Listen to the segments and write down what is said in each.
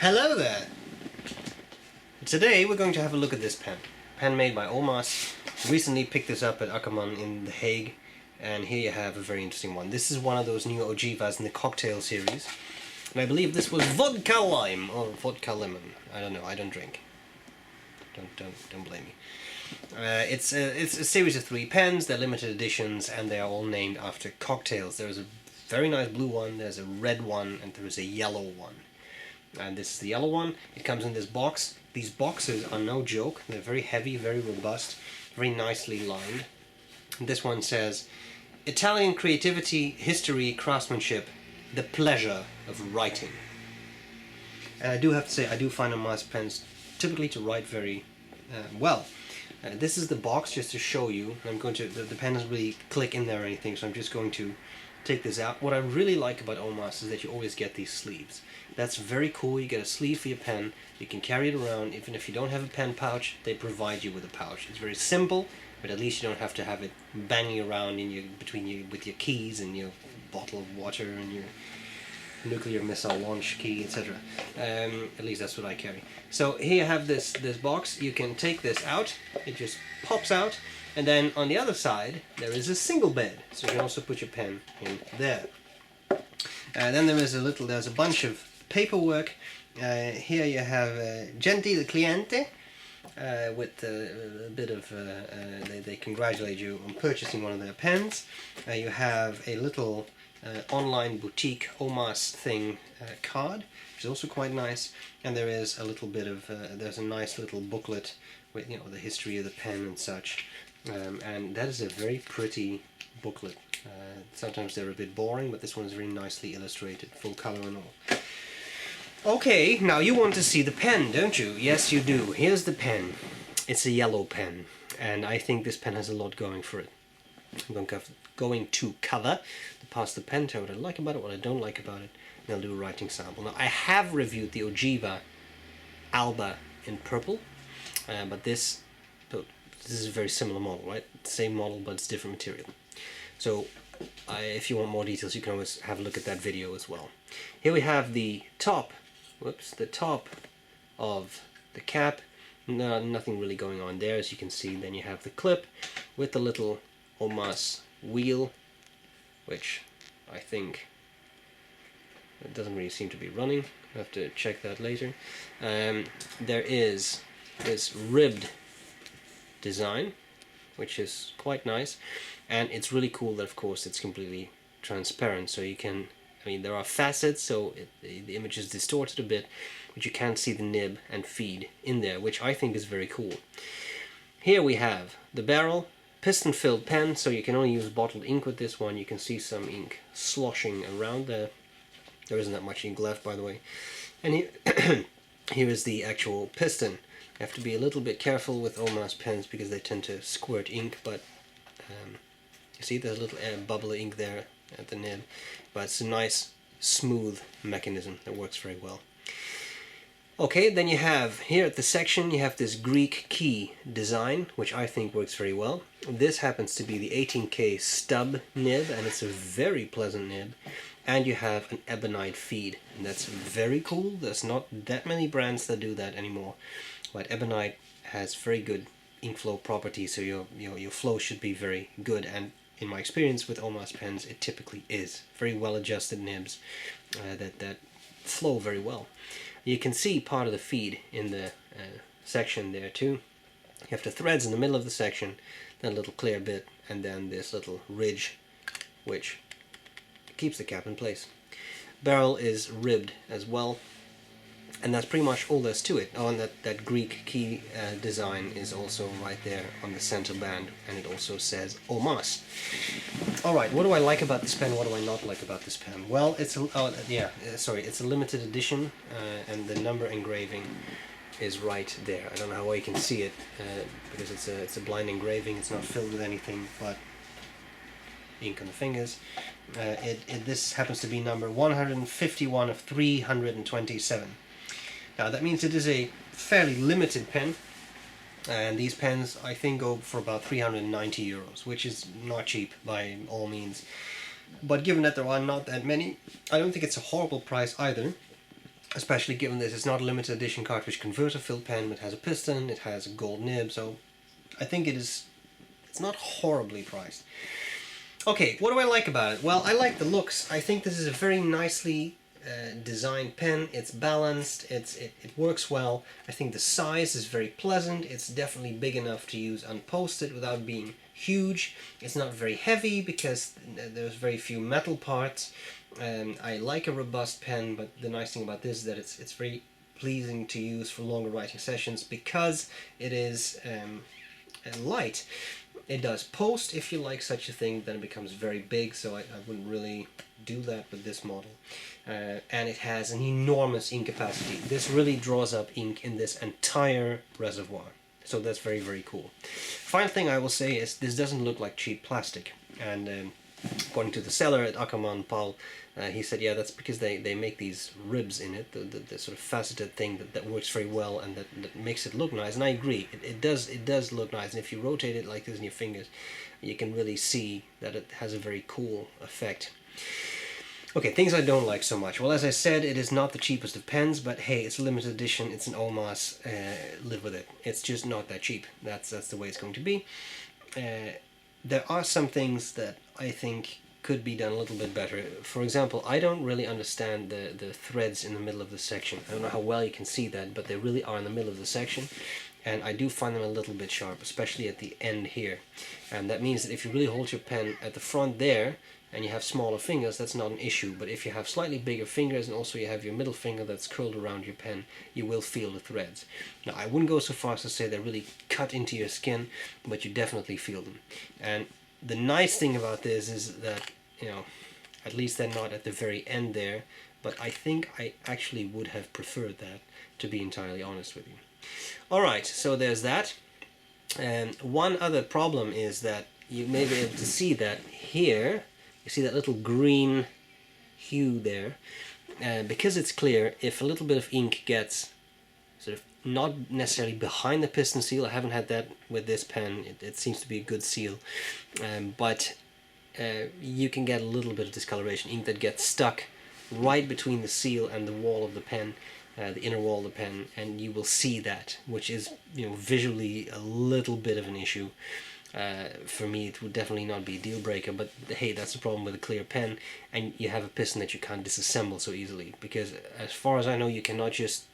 Hello there! Today we're going to have a look at this pen. Pen made by OMAS. Recently picked this up at Akkerman in The Hague, and here you have a very interesting one. This is one of those new Ogivas in the cocktail series, and I believe this was Vodka Lime or Vodka Lemon. I don't know. I don't drink. Don't blame me. It's a series of 3 pens. They're limited editions, and they are all named after cocktails. There's a very nice blue one, there's a red one, and there is a yellow one. And this is the yellow one. It comes in this box. These boxes are no joke. They're very heavy, very robust, very nicely lined. And this one says, Italian creativity, history, craftsmanship, the pleasure of writing. And I do have to say, I do find OMAS pens typically to write very well. This is the box just to show you. I'm going to, the pen doesn't really click in there or anything, so I'm just going to take this out. What I really like about OMAS is that you always get these sleeves. That's very cool. You get a sleeve for your pen. You can carry it around. Even if you don't have a pen pouch, they provide you with a pouch. It's very simple, but at least you don't have to have it banging around in your with your keys and your bottle of water and your nuclear missile launch key, etc. At least that's what I carry. So here you have this box. You can take this out. It just pops out. And then on the other side, there is a single bed, so you can also put your pen in there. Then there's a bunch of paperwork. Here you have Gentile Cliente, with a bit of, they congratulate you on purchasing one of their pens. You have a little online boutique OMAS thing card, which is also quite nice. And there is a little bit of, there's a nice little booklet with, you know, the history of the pen and such. And that is a very pretty booklet. Sometimes they're a bit boring, but this one is very nicely illustrated, full color and all. Okay, now you want to see the pen, don't you? Yes, you do. Here's the pen. It's a yellow pen, and I think this pen has a lot going for it. I'm going to cover past the pen, tell what I like about it, what I don't like about it, and I'll do a writing sample. Now, I have reviewed the Ogiva Alba in purple, but this is a very similar model, right? Same model, but it's different material. So if you want more details, you can always have a look at that video as well. Here we have the top, the top of the cap. No, nothing really going on there, as you can see. Then you have the clip with the little OMAS wheel, which I think it doesn't really seem to be running. I'll have to check that later. There is this ribbed design, which is quite nice, and it's really cool that, of course, it's completely transparent, so you can, I mean, there are facets, so the image is distorted a bit, but you can see the nib and feed in there, which I think is very cool. Here we have the barrel, piston filled pen, so you can only use bottled ink with this one. You can see some ink sloshing around there. There isn't that much ink left, by the way. And here, here is the actual piston. You have to be a little bit careful with OMAS pens because they tend to squirt ink, but you see there's a little bubble of ink there at the nib, but it's a nice smooth mechanism that works very well. Okay, then you have here at the section, you have this Greek key design, which I think works very well. This happens to be the 18K stub nib, and it's a very pleasant nib. And you have an ebonite feed, and that's very cool. There's not that many brands that do that anymore. But ebonite has very good ink flow properties, so your flow should be very good. And in my experience with OMAS pens, it typically is. Very well adjusted nibs that flow very well. You can see part of the feed in the section there too. You have the threads in the middle of the section, then a little clear bit, and then this little ridge, which keeps the cap in place. Barrel is ribbed as well, and that's pretty much all there's to it. Oh, and that Greek key design is also right there on the center band, and it also says OMAS. Alright, what do I like about this pen, what do I not like about this pen? Well, it's a, it's a limited edition, and the number engraving is right there. I don't know how well you can see it, because it's a blind engraving, it's not filled with anything but ink on the fingers. This happens to be number 151 of 327. Now that means it is a fairly limited pen, and these pens I think go for about 390 euros, which is not cheap by all means. But given that there are not that many, I don't think it's a horrible price either. especially given this it's not a limited edition cartridge converter filled pen, but it has a piston, it has a gold nib, so I think it's not horribly priced. Okay, what do I like about it? Well, I like the looks. I think this is a very nicely designed pen. It's balanced, it works well. I think the size is very pleasant. It's definitely big enough to use unposted without being huge. It's not very heavy because there's very few metal parts. I like a robust pen, but the nice thing about this is that it's very pleasing to use for longer writing sessions because it is light. It does post if you like such a thing, then it becomes very big, so I wouldn't really do that with this model. And it has an enormous ink capacity. This really draws up ink in this entire reservoir, so that's very, very cool. Final thing I will say is this doesn't look like cheap plastic, and according to the seller at Ackerman, Paul, he said, yeah, that's because they make these ribs in it, the sort of faceted thing that works very well and that makes it look nice. And I agree, it does look nice. And if you rotate it like this in your fingers, you can really see that it has a very cool effect. Okay, things I don't like so much. Well, as I said, it is not the cheapest of pens, but hey, it's a limited edition, it's an OMAS, live with it. It's just not that cheap. That's the way it's going to be. There are some things that I think could be done a little bit better. For example, I don't really understand the threads in the middle of the section. I don't know how well you can see that, but they really are in the middle of the section, and I do find them a little bit sharp, especially at the end here. And that means that if you really hold your pen at the front there, and you have smaller fingers, that's not an issue. But if you have slightly bigger fingers and also you have your middle finger that's curled around your pen, you will feel the threads. Now, I wouldn't go so far as to say they're really cut into your skin, but you definitely feel them. And the nice thing about this is that, you know, at least they're not at the very end there, but I think I actually would have preferred that, to be entirely honest with you. Alright, so there's that. And one other problem is that you may be able to see that here, you see that little green hue there. Because it's clear, if a little bit of ink gets sort of not necessarily behind the piston seal, I haven't had that with this pen, it seems to be a good seal, but you can get a little bit of discoloration, ink that gets stuck right between the seal and the wall of the pen, the inner wall of the pen, and you will see that, which is, you know, visually a little bit of an issue. For me, it would definitely not be a deal breaker, but hey, that's the problem with a clear pen, and you have a piston that you can't disassemble so easily, because as far as I know, you cannot just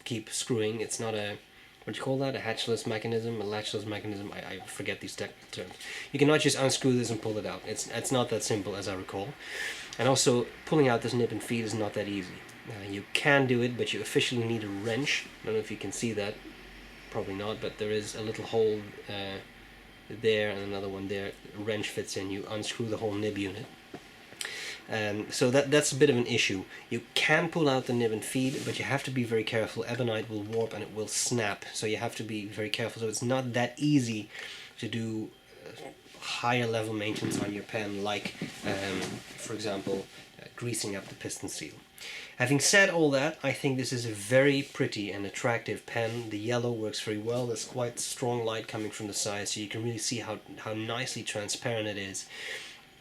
keep screwing. It's not a, what do you call that, a hatchless mechanism, a latchless mechanism, I forget these technical terms. You cannot just unscrew this and pull it out. It's not that simple, as I recall. And also, pulling out this nib and feed is not that easy. You can do it, but you officially need a wrench. I don't know if you can see that, probably not, but there is a little hole there and another one there. A wrench fits in, you unscrew the whole nib unit. So that's a bit of an issue. You can pull out the nib and feed, but you have to be very careful. Ebonite will warp and it will snap, so you have to be very careful. So it's not that easy to do higher level maintenance on your pen, like for example greasing up the piston seal. Having said all that, I think this is a very pretty and attractive pen. The yellow works very well. There's quite strong light coming from the side, so you can really see how nicely transparent it is.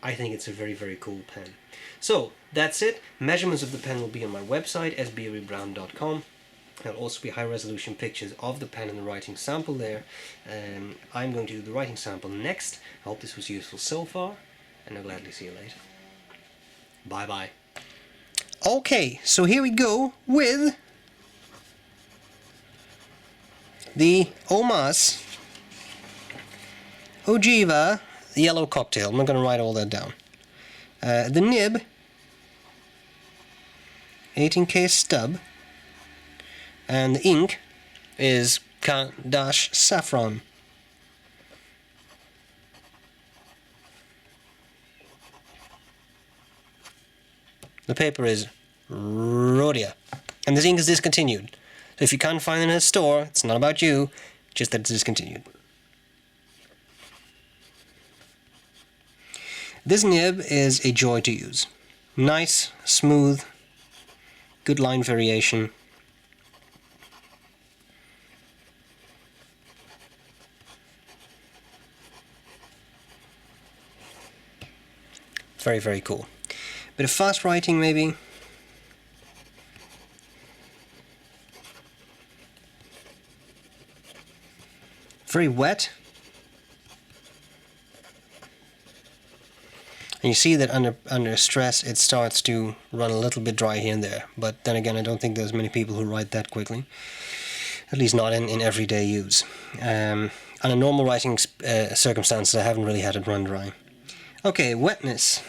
I think it's a very, very cool pen. So, that's it. Measurements of the pen will be on my website, sbrebrown.com. There'll also be high-resolution pictures of the pen and the writing sample there. I'm going to do the writing sample next. I hope this was useful so far, and I'll gladly see you later. Bye-bye. Okay, so here we go with the OMAS Ogiva Yellow Cocktail. I'm not going to write all that down. The nib, 18K stub, and the ink is Saffron. The paper is Rhodia, and this ink is discontinued. So if you can't find it in a store, it's not about you, just that it's discontinued. This nib is a joy to use. Nice, smooth, good line variation. Very, very cool. Bit of fast writing maybe. very wet. And you see that under stress it starts to run a little bit dry here and there. But then again, I don't think there's many people who write that quickly. At least not in everyday use. Under normal writing circumstances, I haven't really had it run dry. Okay, wetness.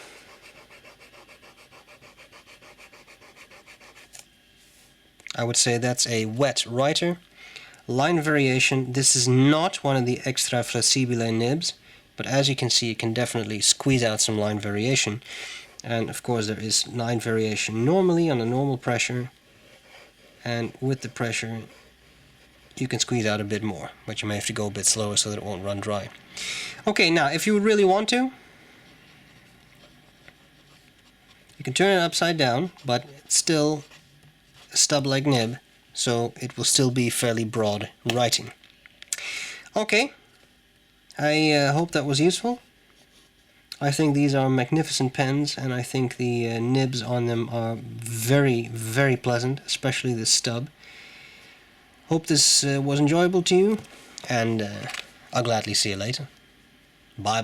I would say that's a wet writer. Line variation. This is not one of the extra flexibile nibs, but as you can see, you can definitely squeeze out some line variation. And of course, there is line variation normally on a normal pressure, and with the pressure, you can squeeze out a bit more, but you may have to go a bit slower so that it won't run dry. Okay, now if you would really want to, you can turn it upside down, but it's still a stub-like nib, so it will still be fairly broad writing. Okay, I hope that was useful. I think these are magnificent pens, and I think the nibs on them are very, very pleasant, especially the stub. Hope this was enjoyable to you, and I'll gladly see you later. Bye.